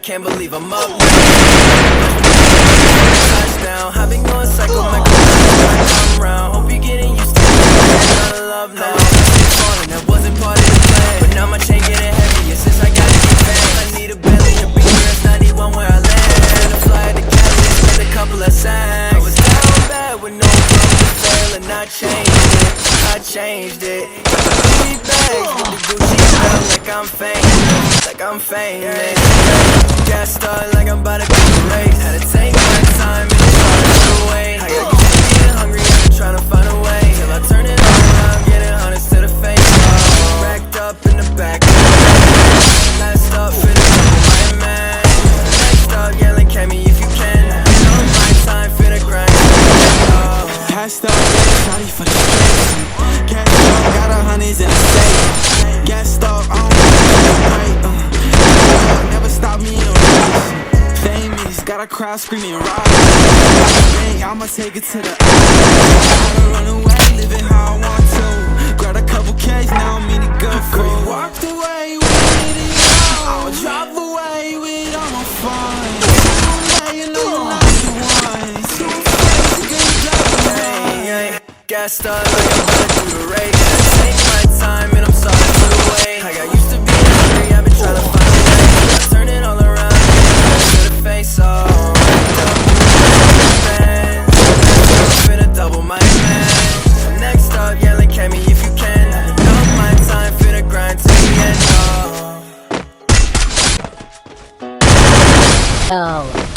can't believe I'm up. Touchdown, I've been going psycho, my come round. Hope you're getting used to it. Out of love now. Falling, that wasn't part of the plan. But now my chain getting heavier since I got it in fans. I need a belly to be here, it's 91 where I land. And to fly to Cali and spend a couple of cents. I was down bad with no room to fail, and I changed it. I changed it. Got the Louis bags with the Gucci belt, like I'm famous, like I'm famous. Gassed up like I'm about to do the race. Had to take my time and it's hard to put away. I got used to getting hungry, I've been trying to find a way. Till I turn it all around, getting hundreds to the face. Racked up in the back. Last up, finna my man. Next up, yelling, catch me if you can. On my time, finna grind. Passed up, shawty for the streets. Cashed up, got 100s in the safe. Gassed up, I don't know right. Never stop me on race. Famous, got a crowd screaming rock. I'ma take it to the gotta run away, living how I want to. Grab a couple K's, now I'm in a good girl. You walked away with me, I'ma drive away with all my fun. You know you're not the one. Too fast, you can drive away. Gassed up like I'm about to do the race. Take my time and I'm sorry for the wait. I got used to being hungry, I've been trying to find a way. I turn it all around, to the face off. Finna double my man. Next up, yelling, catch me if you can. Up my time, finna grind to the end. Oh.